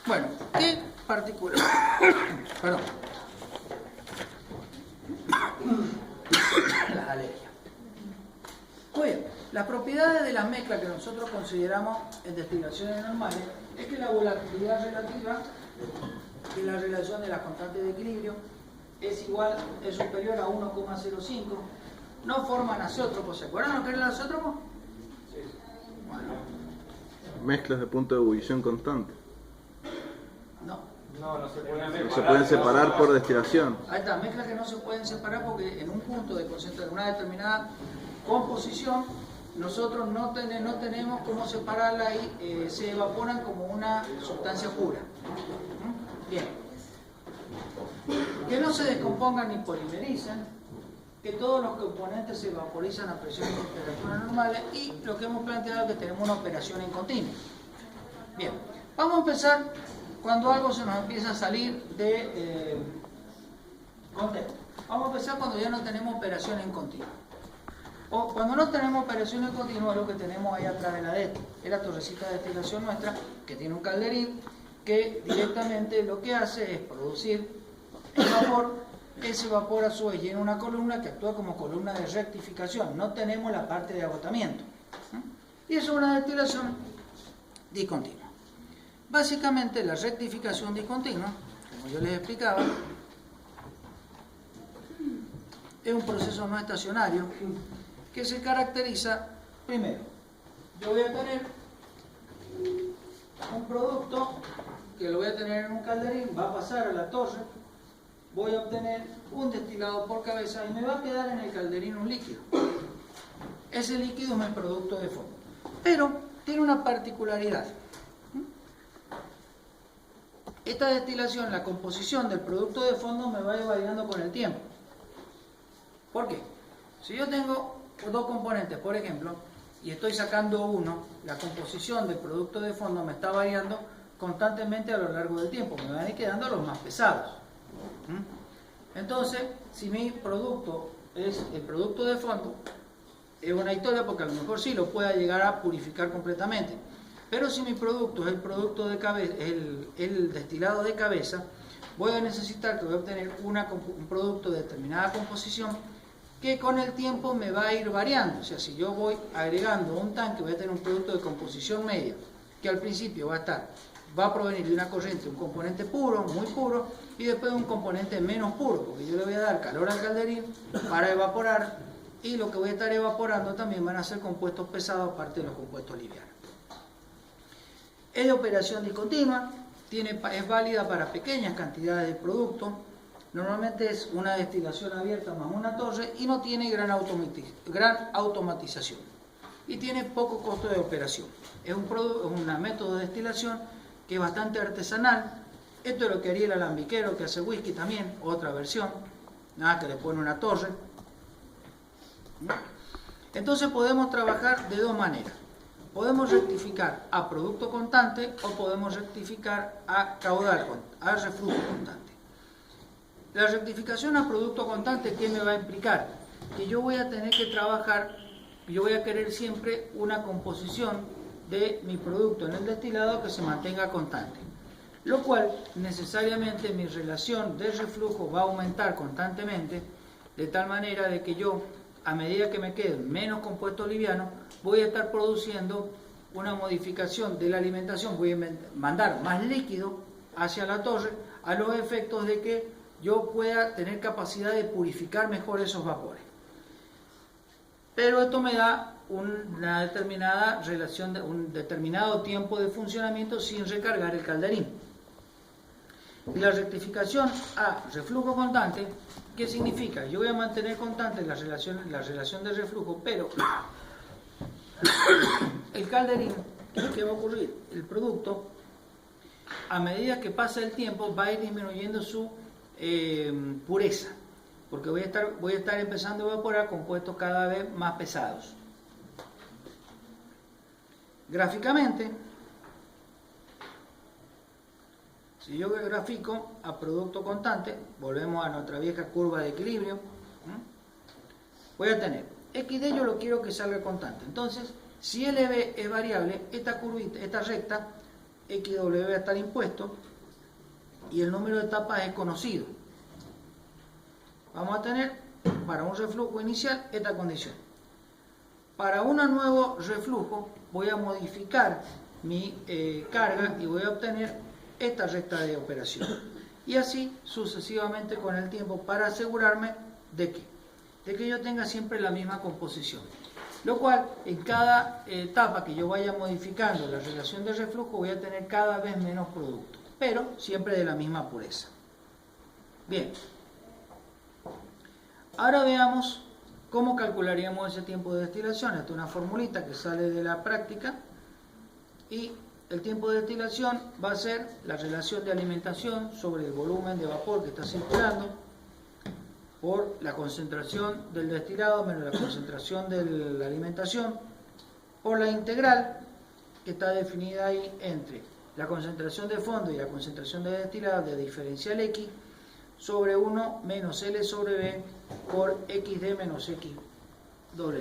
Bueno, ¿qué particular? Perdón. Las alergias. Muy bien, las propiedades de las mezclas que nosotros consideramos en destilaciones normales es que la volatilidad relativa, que la relación de las constantes de equilibrio, es superior a 1,05. No forman azeótropos. ¿Se acuerdan lo que eran los azeótropos? Sí. Bueno. Mezclas de punto de ebullición constante. No se pueden separar. No se pueden separar por destilación. Ahí está, mezclas que no se pueden separar porque en un punto de concentración, una determinada composición, nosotros no tenemos cómo separarla y se evaporan como una sustancia pura. Bien. Que no se descompongan ni polimerizan, que todos los componentes se vaporizan a presiones y temperaturas normales y lo que hemos planteado es que tenemos una operación en continuo. Bien, vamos a empezar cuando algo se nos empieza a salir de contexto. Vamos a empezar cuando ya no tenemos operación en continuo. O cuando no tenemos operación en continuo, es lo que tenemos ahí atrás de la DET. Es la torrecita de destilación nuestra, que tiene un calderín, que directamente lo que hace es producir el vapor. Ese vapor a su vez llena una columna que actúa como columna de rectificación. No tenemos la parte de agotamiento. Y eso es una destilación discontinua. Básicamente la rectificación discontinua, como yo les explicaba, es un proceso no estacionario que se caracteriza, primero, yo voy a tener un producto que lo voy a tener en un calderín, va a pasar a la torre, voy a obtener un destilado por cabeza y me va a quedar en el calderín un líquido. Ese líquido es mi producto de fondo. Pero tiene una particularidad. Esta destilación, la composición del producto de fondo me va a ir variando con el tiempo. ¿Por qué? Si yo tengo dos componentes, por ejemplo, y estoy sacando uno, la composición del producto de fondo me está variando constantemente a lo largo del tiempo. Me van a ir quedando los más pesados. Entonces, si mi producto es el producto de fondo, es una historia porque a lo mejor sí lo pueda llegar a purificar completamente. Pero si mi producto es el producto de cabeza, el destilado de cabeza, voy a necesitar que voy a obtener un producto de determinada composición que con el tiempo me va a ir variando. O sea, si yo voy agregando un tanque, voy a tener un producto de composición media, que al principio va a provenir de una corriente, un componente puro, muy puro, y después un componente menos puro, porque yo le voy a dar calor al calderín para evaporar, y lo que voy a estar evaporando también van a ser compuestos pesados, aparte de los compuestos livianos. Es de operación discontinua, es válida para pequeñas cantidades de producto, normalmente es una destilación abierta más una torre y no tiene gran automatización y tiene poco costo de operación. Es un método de destilación que es bastante artesanal. Esto es lo que haría el alambiquero que hace whisky también, otra versión, que le pone una torre. Entonces podemos trabajar de dos maneras. Podemos rectificar a producto constante o podemos rectificar a caudal, a reflujo constante. La rectificación a producto constante, ¿qué me va a implicar? Que yo voy a tener que trabajar, yo voy a querer siempre una composición de mi producto en el destilado que se mantenga constante. Lo cual necesariamente mi relación de reflujo va a aumentar constantemente, de tal manera de que yo, a medida que me queden menos compuestos livianos, voy a estar produciendo una modificación de la alimentación, voy a mandar más líquido hacia la torre a los efectos de que yo pueda tener capacidad de purificar mejor esos vapores. Pero esto me da una determinada relación, un determinado tiempo de funcionamiento sin recargar el calderín. Y la rectificación a reflujo constante, ¿qué significa? Yo voy a mantener constante la relación de reflujo, pero el calderín, ¿qué va a ocurrir? El producto, a medida que pasa el tiempo, va a ir disminuyendo su pureza, porque voy a estar empezando a evaporar compuestos cada vez más pesados. Gráficamente, si yo grafico a producto constante, volvemos a nuestra vieja curva de equilibrio, voy a tener XD, yo lo quiero que salga constante. Entonces, si LB es variable, esta curvita, esta recta, XW va a estar impuesto y el número de etapas es conocido. Vamos a tener para un reflujo inicial esta condición. Para un nuevo reflujo voy a modificar mi carga y voy a obtener esta recta de operación. Y así sucesivamente con el tiempo para asegurarme de que yo tenga siempre la misma composición. Lo cual, en cada etapa que yo vaya modificando la relación de reflujo, voy a tener cada vez menos producto, pero siempre de la misma pureza. Bien. Ahora veamos cómo calcularíamos ese tiempo de destilación. Esta es una formulita que sale de la práctica y el tiempo de destilación va a ser la relación de alimentación sobre el volumen de vapor que está circulando por la concentración del destilado menos la concentración de la alimentación por la integral que está definida ahí entre la concentración de fondo y la concentración de destilado de diferencial X sobre 1 menos L sobre B por XD menos XW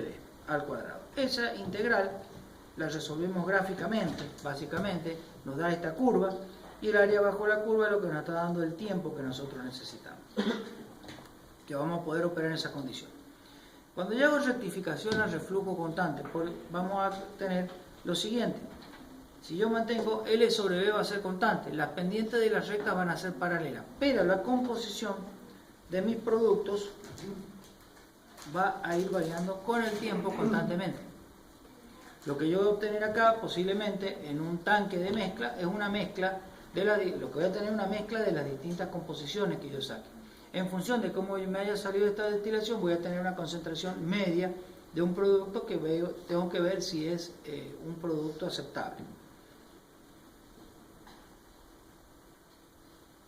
al cuadrado. Esa integral la resolvemos gráficamente, básicamente nos da esta curva y el área bajo la curva es lo que nos está dando el tiempo que nosotros necesitamos, que vamos a poder operar en esa condición. Cuando yo hago rectificación al reflujo constante, vamos a tener lo siguiente. Si yo mantengo L sobre B va a ser constante, las pendientes de las rectas van a ser paralelas, pero la composición de mis productos va a ir variando con el tiempo constantemente. Lo que yo voy a obtener acá, posiblemente en un tanque de mezcla, es una mezcla lo que voy a tener una mezcla de las distintas composiciones que yo saque. En función de cómo me haya salido esta destilación, voy a tener una concentración media de un producto que tengo que ver si es un producto aceptable.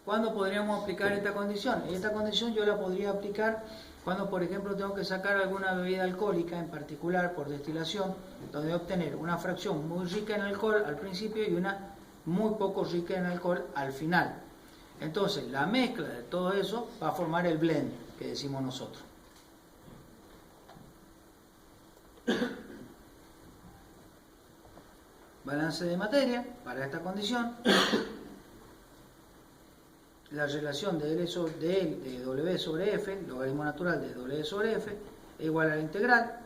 ¿Cuándo podríamos aplicar esta condición? Esta condición yo la podría aplicar cuando, por ejemplo, tengo que sacar alguna bebida alcohólica, en particular por destilación, donde voy a obtener una fracción muy rica en alcohol al principio y una muy poco rica en alcohol al final. Entonces, la mezcla de todo eso va a formar el blend que decimos nosotros. Balance de materia para esta condición. La relación de W sobre F, logaritmo natural de W sobre F, es igual a la integral.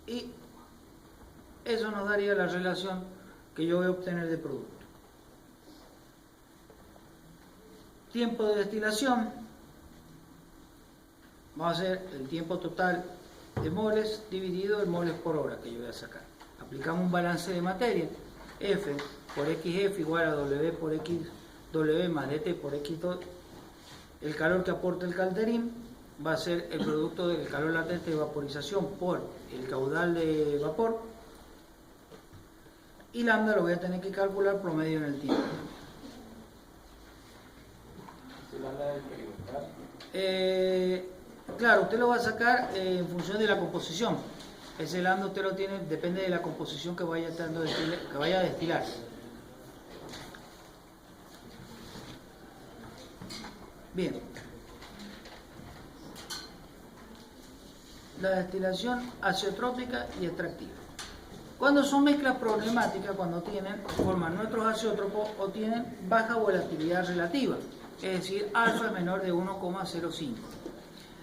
Y eso nos daría la relación que yo voy a obtener de producto. Tiempo de destilación va a ser el tiempo total de moles dividido en moles por hora que yo voy a sacar. Aplicamos un balance de materia. F por XF igual a W por XW más DT por X2. El calor que aporta el calderín va a ser el producto del calor latente de vaporización por el caudal de vapor. Y lambda lo voy a tener que calcular promedio en el tiempo. Claro, usted lo va a sacar en función de la composición. Ese lambda usted lo tiene, depende de la composición que vaya a destilar. Bien. La destilación azeotrópica y extractiva. Cuando son mezclas problemáticas, cuando forman nuestros azeótropos o tienen baja volatilidad relativa, es decir, alfa es menor de 1,05.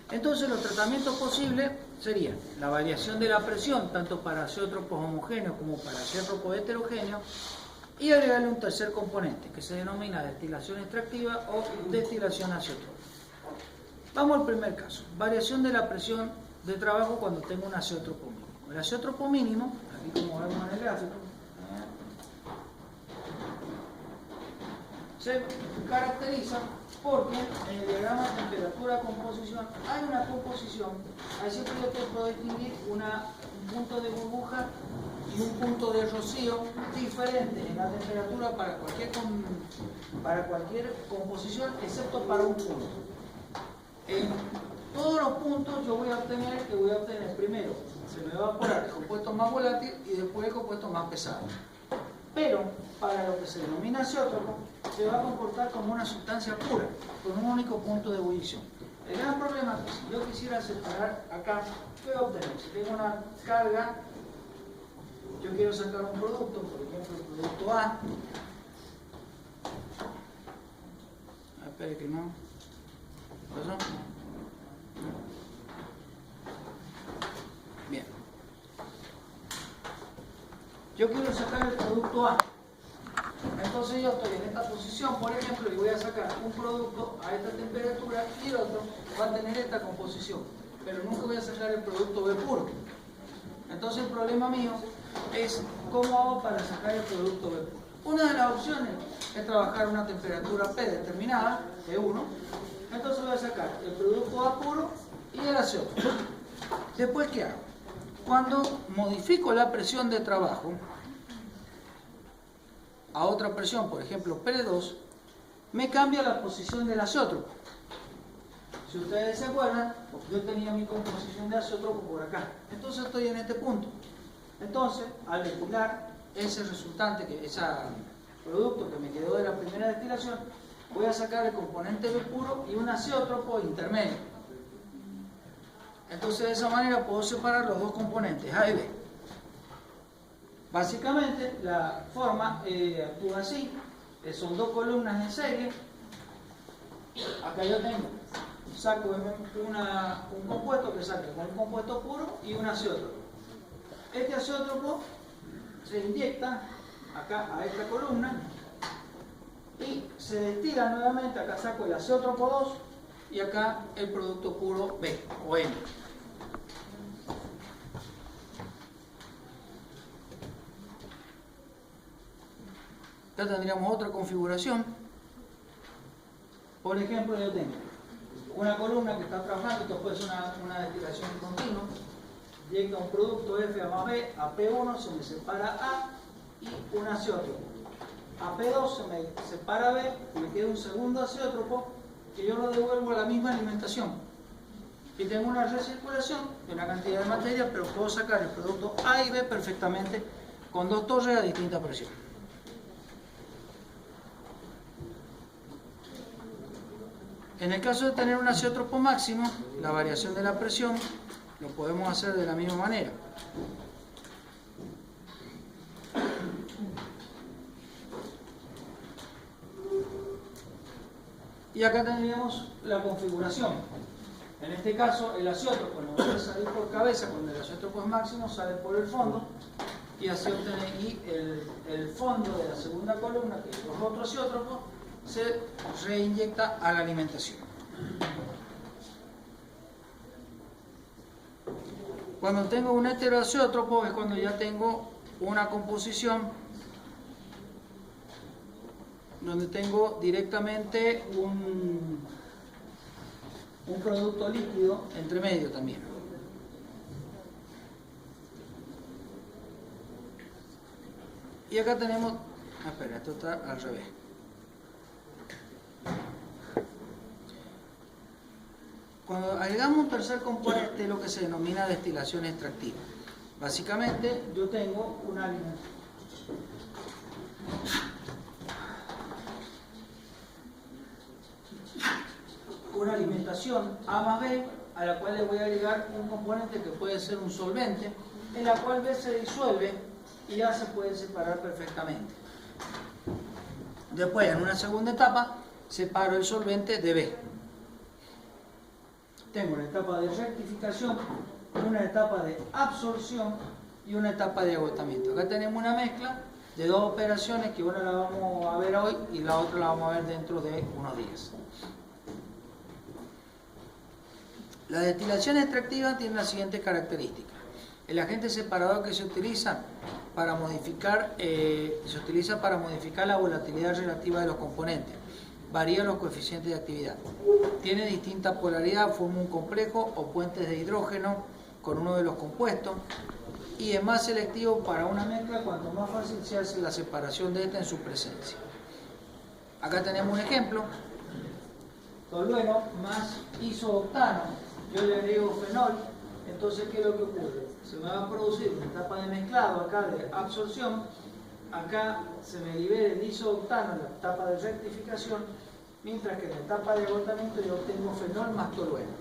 Entonces los tratamientos posibles serían la variación de la presión, tanto para azeótropos homogéneos como para azeótropos heterogéneos, y agregarle un tercer componente, que se denomina destilación extractiva o destilación azeotrópica. Vamos al primer caso, variación de la presión de trabajo cuando tengo un azeótropo mínimo. El azeótropo mínimo, aquí como vemos en el gráfico, se caracteriza porque en el diagrama temperatura-composición hay una composición, así que yo te puedo distinguir un punto de burbuja y un punto de rocío diferente en la temperatura para cualquier composición, excepto para un punto. En todos los puntos yo voy a obtener primero, se me va a evaporar el compuesto más volátil y después el compuesto más pesado. Pero para lo que se denomina azeótropo, se va a comportar como una sustancia pura, con un único punto de ebullición. El gran problema es que si yo quisiera separar acá, ¿qué voy a obtener? Si tengo una carga yo quiero sacar un producto, por ejemplo el producto A. Espere que no. ¿Pasó? Bien. Yo quiero sacar el producto A. Entonces yo estoy en esta posición, por ejemplo, y voy a sacar un producto a esta temperatura y el otro va a tener esta composición. Pero nunca voy a sacar el producto B puro. Entonces el problema mío es cómo hago para sacar el producto B puro. Una de las opciones es trabajar a una temperatura P determinada, P1. Entonces voy a sacar el producto A puro y el azeoto. Después, ¿qué hago? Cuando modifico la presión de trabajo a otra presión, por ejemplo P2, me cambia la posición del azeótropo. Si ustedes se acuerdan, yo tenía mi composición de azeótropo por acá. Entonces estoy en este punto. Entonces, al destilar ese resultante, ese producto que me quedó de la primera destilación, voy a sacar el componente B puro y un azeótropo intermedio. Entonces de esa manera puedo separar los dos componentes A y B. Básicamente la forma actúa así, son dos columnas en serie. Acá yo saco un compuesto que saque con un compuesto puro y un azeótropo. Este azeótropo se inyecta acá a esta columna y se destila nuevamente. Acá saco el azeótropo 2 y acá el producto puro B o N. Acá tendríamos otra configuración. Por ejemplo, yo tengo una columna que está trabajando, esto puede ser una destilación continua, llega un producto F a más B, a P1 se me separa A y un azeótropo. A P2 se me separa B, me queda un segundo azeótropo que yo lo devuelvo a la misma alimentación. Y tengo una recirculación de una cantidad de materia, pero puedo sacar el producto A y B perfectamente con dos torres a distinta presión. En el caso de tener un azeótropo máximo, la variación de la presión lo podemos hacer de la misma manera. Y acá tendríamos la configuración. En este caso, el azeótropo no va a salir por cabeza, cuando el azeótropo es máximo, sale por el fondo, y así el fondo de la segunda columna, que es los otros azeótropos, se reinyecta a la alimentación. Cuando tengo un heteroazeótropo es cuando ya tengo una composición donde tengo directamente un producto líquido entre medio también. Y acá tenemos, espera, esto está al revés. Cuando agregamos un tercer componente es lo que se denomina destilación extractiva. Básicamente yo tengo una alimentación A más B, a la cual le voy a agregar un componente que puede ser un solvente, en la cual B se disuelve y ya se puede separar perfectamente. Después, en una segunda etapa, separo el solvente de B. Tengo una etapa de rectificación, una etapa de absorción y una etapa de agotamiento. Acá tenemos una mezcla de dos operaciones que una la vamos a ver hoy y la otra la vamos a ver dentro de unos días. La destilación extractiva tiene la siguiente característica. El agente separador que se utiliza para modificar la volatilidad relativa de los componentes. Varía los coeficientes de actividad. Tiene distinta polaridad, forma un complejo o puentes de hidrógeno con uno de los compuestos y es más selectivo para una mezcla cuanto más fácil se hace la separación de esta en su presencia. Acá tenemos un ejemplo. Tolueno más isooctano. Yo le agrego fenol. Entonces, ¿qué es lo que ocurre? Se me va a producir una etapa de mezclado acá de absorción. Acá se me libera el isooctano en la etapa de rectificación, mientras que en la etapa de agotamiento yo obtengo fenol más tolueno.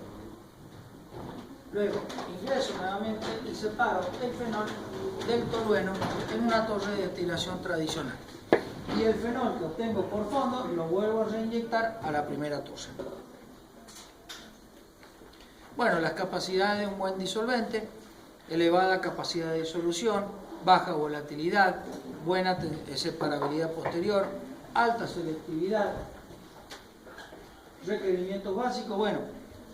Luego ingreso nuevamente y separo el fenol del tolueno en una torre de destilación tradicional. Y el fenol que obtengo por fondo lo vuelvo a reinyectar a la primera torre. Bueno, las capacidades de un buen disolvente: elevada capacidad de disolución, baja volatilidad, buena separabilidad posterior, alta selectividad. Requerimientos básicos: bueno,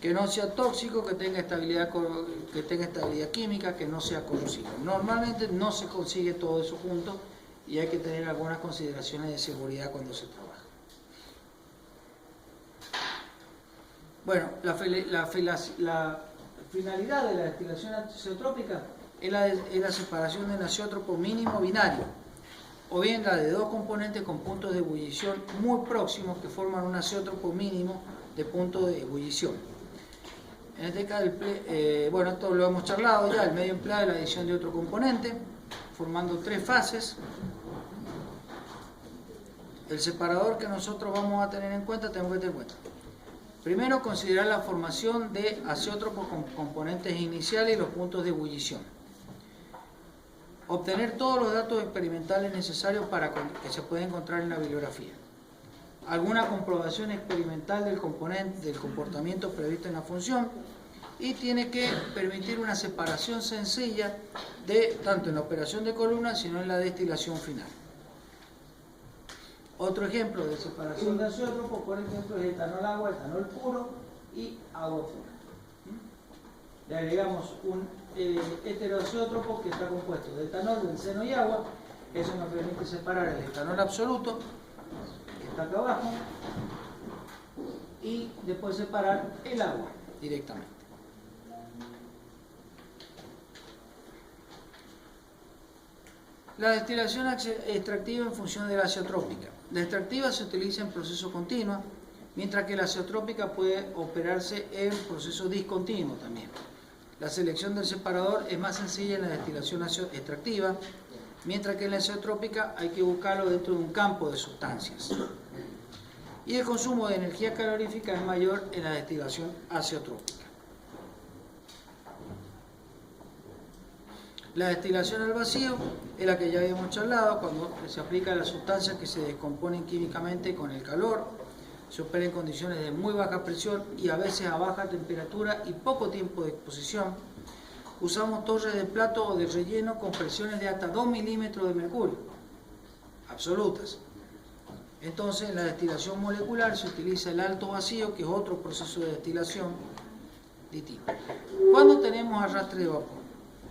que no sea tóxico, que tenga estabilidad química, que no sea corrosivo. Normalmente no se consigue todo eso junto y hay que tener algunas consideraciones de seguridad cuando se trabaja. Bueno, la finalidad de la destilación azeotrópica es la separación del azeótropo mínimo binario, o bien la de dos componentes con puntos de ebullición muy próximos que forman un azeótropo mínimo de punto de ebullición. En este caso, bueno, esto lo hemos charlado ya: el medio empleado y la adición de otro componente, formando tres fases. El separador que nosotros vamos a tener en cuenta, tenemos que tener en cuenta: primero, considerar la formación de azeótropos con componentes iniciales y los puntos de ebullición. Obtener todos los datos experimentales necesarios para que se pueda encontrar en la bibliografía. Alguna comprobación experimental del comportamiento previsto en la función, y tiene que permitir una separación sencilla tanto en la operación de columna sino en la destilación final. Otro ejemplo de separación de azeótropos, por ejemplo, es etanol agua, etanol puro y agua pura. Le agregamos un heteroazeótropo que está compuesto de etanol, benceno y agua. Eso nos permite separar el etanol absoluto, que está acá abajo, y después separar el agua directamente. La destilación extractiva en función de la azeotrópica. La extractiva se utiliza en proceso continuo, mientras que la azeotrópica puede operarse en proceso discontinuo también. La selección del separador es más sencilla en la destilación extractiva, mientras que en la azeotrópica hay que buscarlo dentro de un campo de sustancias. Y el consumo de energía calorífica es mayor en la destilación azeotrópica. La destilación al vacío es la que ya habíamos charlado, cuando se aplica a las sustancias que se descomponen químicamente con el calor. Se opera en condiciones de muy baja presión y a veces a baja temperatura y poco tiempo de exposición. Usamos torres de plato o de relleno con presiones de hasta 2 milímetros de mercurio, absolutas. Entonces, en la destilación molecular se utiliza el alto vacío, que es otro proceso de destilación distinto. ¿Cuándo tenemos arrastre de vapor?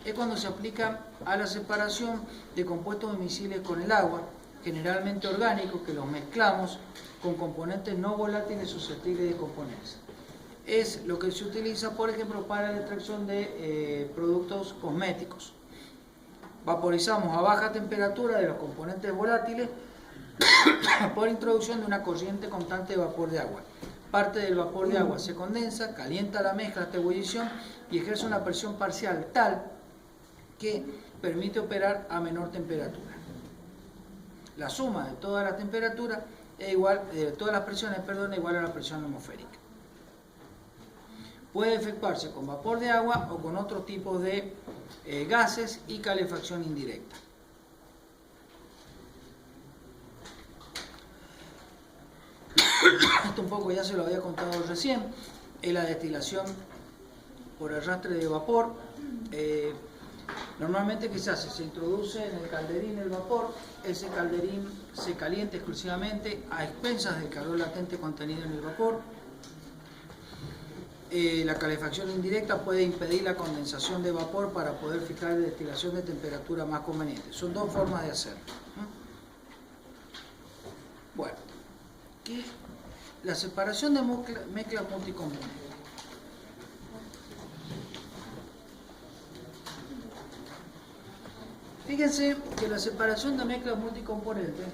Es cuando se aplica a la separación de compuestos miscibles con el agua, generalmente orgánicos, que los mezclamos con componentes no volátiles susceptibles de componerse. Es lo que se utiliza, por ejemplo, para la extracción de productos cosméticos. Vaporizamos a baja temperatura de los componentes volátiles por introducción de una corriente constante de vapor de agua. Parte del vapor de agua se condensa, calienta la mezcla hasta ebullición y ejerce una presión parcial tal que permite operar a menor temperatura. La suma de todas las temperaturas es igual, de todas las presiones, es igual a la presión atmosférica. Puede efectuarse con vapor de agua o con otros tipos de gases y calefacción indirecta. Esto un poco ya se lo había contado recién. Es la destilación por arrastre de vapor. Normalmente, ¿qué se hace? Se introduce en el calderín el vapor. Ese calderín se calienta exclusivamente a expensas del calor latente contenido en el vapor. La calefacción indirecta puede impedir la condensación de vapor para poder fijar la destilación de temperatura más conveniente. Son dos formas de hacerlo. Bueno, aquí la separación de mezclas multicomponentes. Fíjense que la separación de mezclas multicomponentes,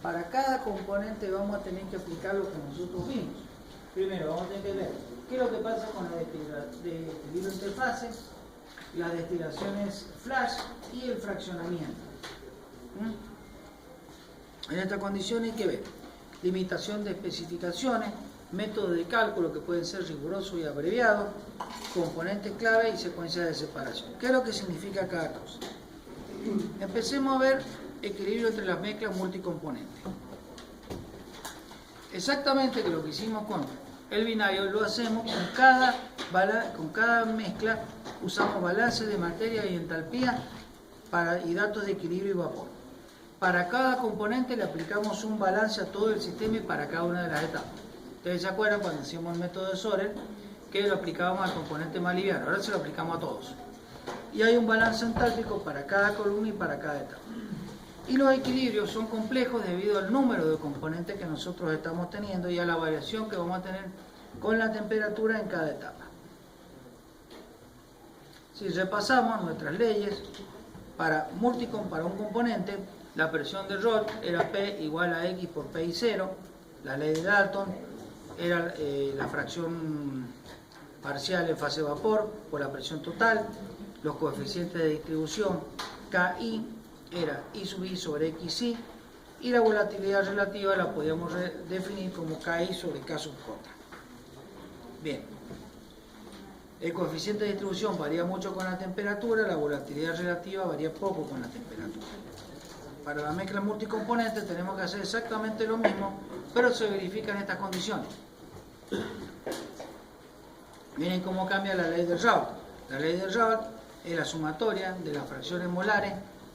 para cada componente vamos a tener que aplicar lo que nosotros vimos. Primero vamos a tener que ver qué es lo que pasa con la destilo interfase, las destilaciones flash y el fraccionamiento. En esta condición hay que ver limitación de especificaciones, métodos de cálculo que pueden ser rigurosos y abreviados, componentes clave y secuencias de separación. ¿Qué es lo que significa cada cosa? Empecemos a ver equilibrio entre las mezclas multicomponentes. Exactamente que lo que hicimos con el binario lo hacemos con cada mezcla, usamos balance de materia y entalpía y datos de equilibrio y vapor. Para cada componente le aplicamos un balance a todo el sistema y para cada una de las etapas. Ustedes se acuerdan cuando hicimos el método de Sorer que lo aplicábamos al componente más liviano, ahora se lo aplicamos a todos. Y hay un balance entálpico para cada columna y para cada etapa. Y los equilibrios son complejos debido al número de componentes que nosotros estamos teniendo y a la variación que vamos a tener con la temperatura en cada etapa. Si repasamos nuestras leyes, para un componente, la presión de Rolle era P igual a X por Pi 0, la ley de Dalton era la fracción parcial en fase vapor por la presión total, los coeficientes de distribución KI era I sub I sobre XI y la volatilidad relativa la podíamos definir como KI sobre K sub J. Bien, el coeficiente de distribución varía mucho con la temperatura, la volatilidad relativa varía poco con la temperatura. Para la mezcla multicomponente tenemos que hacer exactamente lo mismo, pero se verifican estas condiciones. Miren cómo cambia la ley de Raoult. La ley de Raoult es la sumatoria de las fracciones molares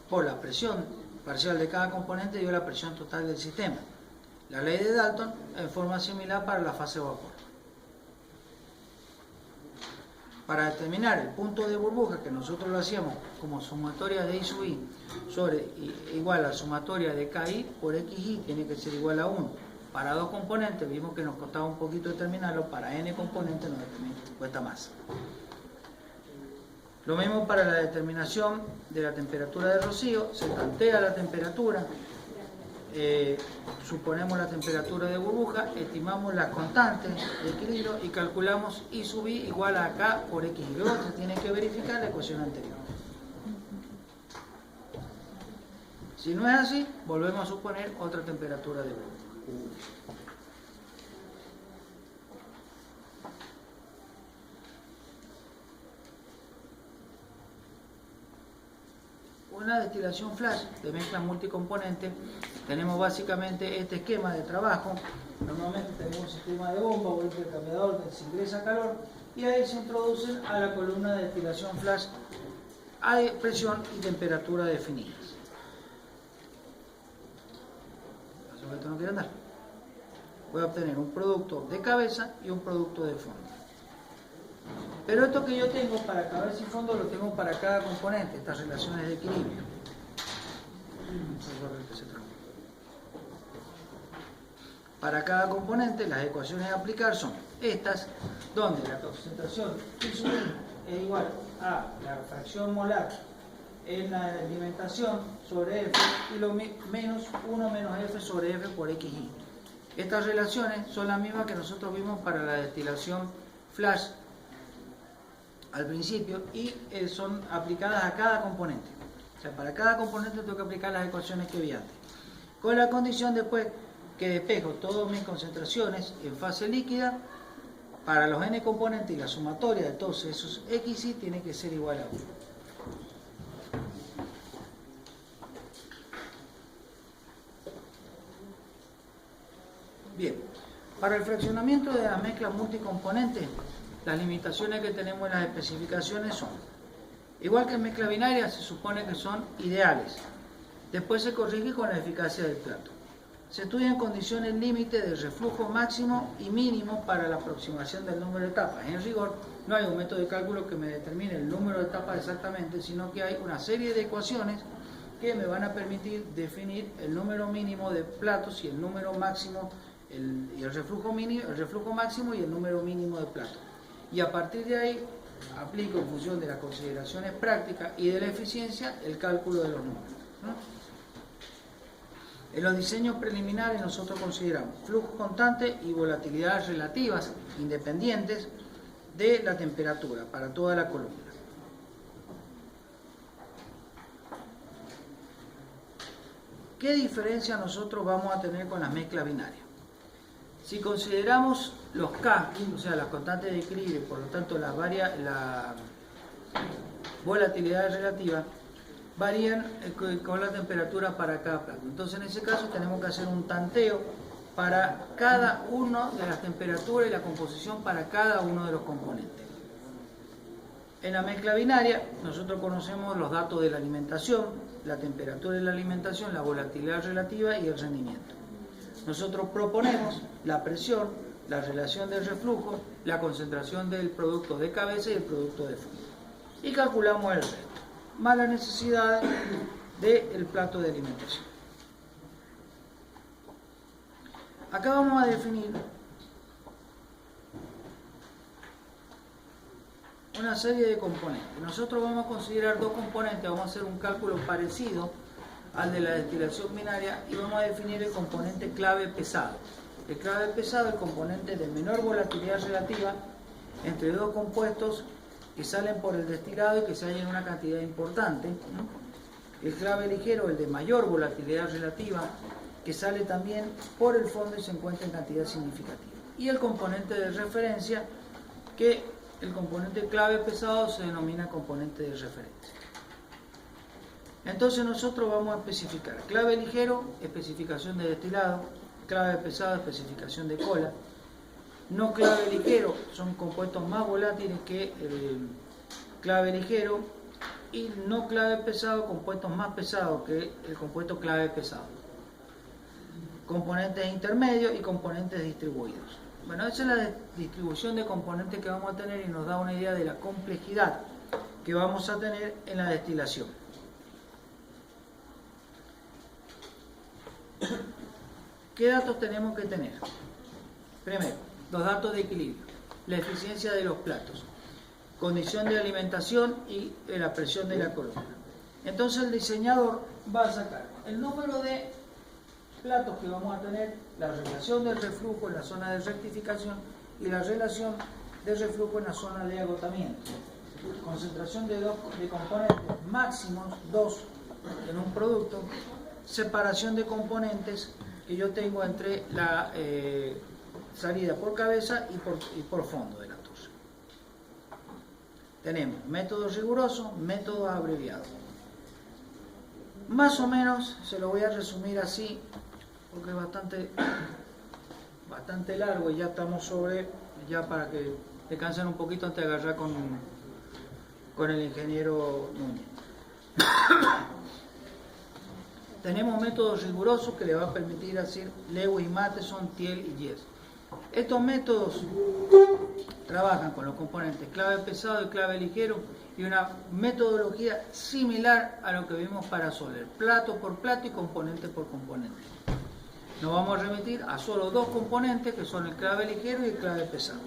por la presión parcial de cada componente y la presión total del sistema. La ley de Dalton en forma similar para la fase vapor. Para determinar el punto de burbuja, que nosotros lo hacíamos como sumatoria de I sub I igual a sumatoria de KI por XI, tiene que ser igual a 1. Para dos componentes vimos que nos costaba un poquito determinarlo, para n componentes nos cuesta más. Lo mismo para la determinación de la temperatura de rocío, se tantea la temperatura, suponemos la temperatura de burbuja, estimamos las constantes de equilibrio y calculamos I sub I igual a K por X. Y luego se tiene que verificar la ecuación anterior. Si no es así, volvemos a suponer otra temperatura de burbuja. Una destilación flash de mezcla multicomponente, tenemos básicamente este esquema de trabajo. Normalmente tenemos un sistema de bomba o intercambiador donde se ingresa calor y ahí se introducen a la columna de destilación flash a presión y temperatura definidas. Eso esto no quiere andar. Voy a obtener un producto de cabeza y un producto de fondo. Pero esto que yo tengo para cabeza y fondo lo tengo para cada componente, estas relaciones de equilibrio. Para cada componente las ecuaciones a aplicar son estas, donde la concentración I sub I es igual a la fracción molar en la alimentación sobre F y lo menos 1 menos F sobre F por XI. Estas relaciones son las mismas que nosotros vimos para la destilación flash al principio y son aplicadas a cada componente. O sea, para cada componente tengo que aplicar las ecuaciones que vi antes. Con la condición después que despejo todas mis concentraciones en fase líquida, para los n componentes y la sumatoria de todos esos xi tiene que ser igual a 1. Bien, para el fraccionamiento de las mezclas multicomponentes, las limitaciones que tenemos en las especificaciones son, igual que en mezcla binaria, se supone que son ideales. Después se corrige con la eficacia del plato. Se estudian condiciones límite de reflujo máximo y mínimo para la aproximación del número de etapas. En rigor, no hay un método de cálculo que me determine el número de etapas exactamente, sino que hay una serie de ecuaciones que me van a permitir definir el número mínimo de platos y el número máximo, el reflujo máximo y el número mínimo de platos. Y a partir de ahí aplico en función de las consideraciones prácticas y de la eficiencia el cálculo de los números, ¿no? En los diseños preliminares nosotros consideramos flujo constante y volatilidades relativas independientes de la temperatura para toda la columna. ¿Qué diferencia nosotros vamos a tener con las mezclas binarias? Si consideramos los K, o sea, las constantes de equilibrio, por lo tanto la volatilidad relativa, varían con la temperatura para cada plato. Entonces en ese caso tenemos que hacer un tanteo para cada una de las temperaturas y la composición para cada uno de los componentes. En la mezcla binaria nosotros conocemos los datos de la alimentación, la temperatura de la alimentación, la volatilidad relativa y el rendimiento. Nosotros proponemos la presión, la relación del reflujo, la concentración del producto de cabeza y el producto de fondo. Y calculamos el resto, más las necesidades del plato de alimentación. Acá vamos a definir una serie de componentes. Nosotros vamos a considerar dos componentes, vamos a hacer un cálculo parecido al de la destilación binaria y vamos a definir el componente clave pesado. El clave pesado es el componente de menor volatilidad relativa entre dos compuestos que salen por el destilado y que se hallan en una cantidad importante, ¿no? El clave ligero, el de mayor volatilidad relativa, que sale también por el fondo y se encuentra en cantidad significativa. Y el componente de referencia, que el componente clave pesado se denomina componente de referencia. Entonces nosotros vamos a especificar clave ligero, especificación de destilado, clave pesado, especificación de cola. No clave ligero son compuestos más volátiles que el clave ligero, y no clave pesado compuestos más pesados que el compuesto clave pesado. Componentes intermedios y componentes distribuidos. Bueno, esa es la distribución de componentes que vamos a tener y nos da una idea de la complejidad que vamos a tener en la destilación. ¿Qué datos tenemos que tener? Primero, los datos de equilibrio, la eficiencia de los platos, condición de alimentación y la presión de la columna. Entonces el diseñador va a sacar el número de platos que vamos a tener, la relación del reflujo en la zona de rectificación y la relación del reflujo en la zona de agotamiento. Concentración de componentes máximos, 2 en un producto, separación de componentes que yo tengo entre la salida por cabeza y por fondo de la torre. Tenemos métodos rigurosos, métodos abreviados. Más o menos se lo voy a resumir así, porque es bastante largo y ya estamos ya para que descansen un poquito antes de agarrar con el ingeniero Núñez. Tenemos métodos rigurosos que le va a permitir hacer Lewis, Matheson, Thiel y Jess. Estos métodos trabajan con los componentes clave pesado y clave ligero y una metodología similar a lo que vimos para Soler, plato por plato y componente por componente. Nos vamos a remitir a solo dos componentes que son el clave ligero y el clave pesado.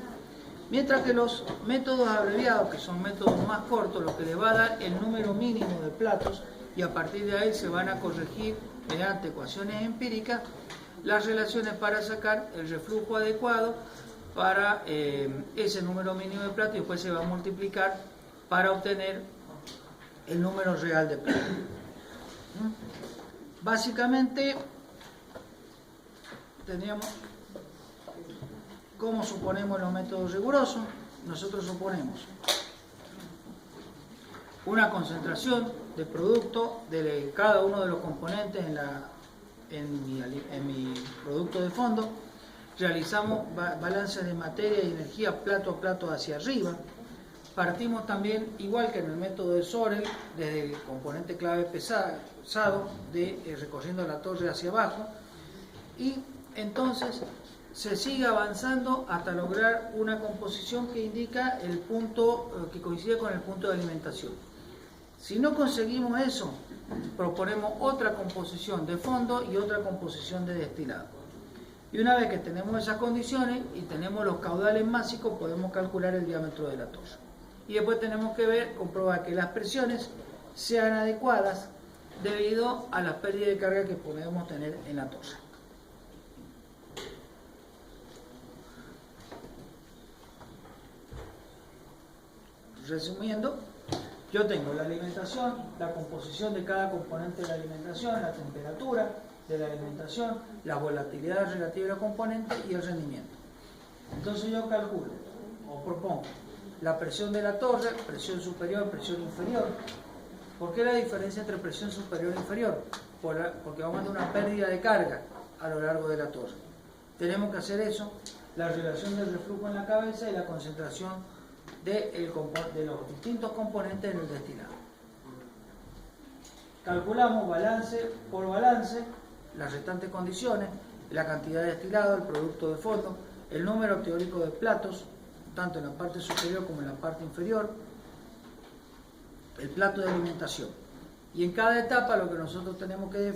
Mientras que los métodos abreviados, que son métodos más cortos, lo que les va a dar el número mínimo de platos y a partir de ahí se van a corregir mediante ecuaciones empíricas las relaciones para sacar el reflujo adecuado para ese número mínimo de platos y después se va a multiplicar para obtener el número real de platos. Básicamente teníamos cómo suponemos los métodos rigurosos. Nosotros suponemos una concentración de producto de cada uno de los componentes en mi producto de fondo. Realizamos balances de materia y energía plato a plato hacia arriba. Partimos también, igual que en el método de Sorel, desde el componente clave pesado, recorriendo la torre hacia abajo, y entonces se sigue avanzando hasta lograr una composición que indica el punto que coincide con el punto de alimentación. Si no conseguimos eso, proponemos otra composición de fondo y otra composición de destilado. Y una vez que tenemos esas condiciones y tenemos los caudales másicos, podemos calcular el diámetro de la torre. Y después tenemos que comprobar que las presiones sean adecuadas debido a la pérdida de carga que podemos tener en la torre. Resumiendo, yo tengo la alimentación, la composición de cada componente de la alimentación, la temperatura, de la alimentación, la volatilidad relativa de los componentes y el rendimiento. Entonces yo calculo o propongo la presión de la torre, presión superior, presión inferior. ¿Por qué la diferencia entre presión superior e inferior? Porque vamos a tener una pérdida de carga a lo largo de la torre. Tenemos que hacer eso, la relación del reflujo en la cabeza y la concentración de los distintos componentes en el destilado. Calculamos balance por balance, las restantes condiciones, la cantidad de destilado, el producto de fondo, el número teórico de platos, tanto en la parte superior como en la parte inferior, el plato de alimentación. Y en cada etapa lo que nosotros tenemos que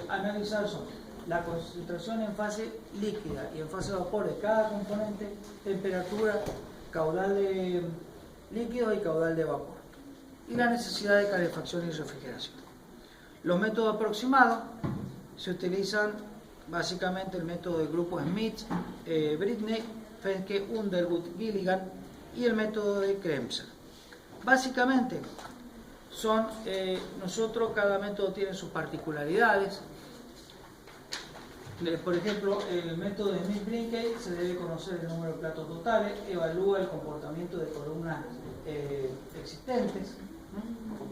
analizar son la concentración en fase líquida y en fase de vapor de cada componente, temperatura, caudal de líquido y caudal de vapor, y la necesidad de calefacción y refrigeración. Los métodos aproximados se utilizan básicamente el método del grupo Smith, Britney, Fenke, Underwood, Gilligan y el método de Kremser. Básicamente cada método tiene sus particularidades. Por ejemplo, el método de Smith-Blinkey se debe conocer el número de platos totales, evalúa el comportamiento de columnas existentes.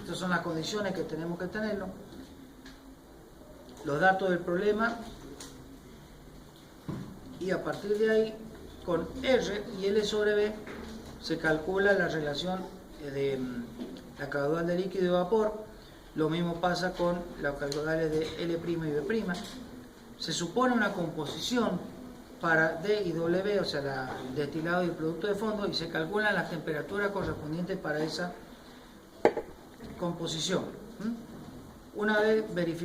Estas son las condiciones que tenemos que tenerlo. Los datos del problema, y a partir de ahí, con R y L sobre B, se calcula la relación de la caudal de líquido y vapor. Lo mismo pasa con los caudales de L' y B'. Se supone una composición para D y W, o sea, el destilado y el producto de fondo, y se calculan las temperaturas correspondientes para esa composición. Una vez verificado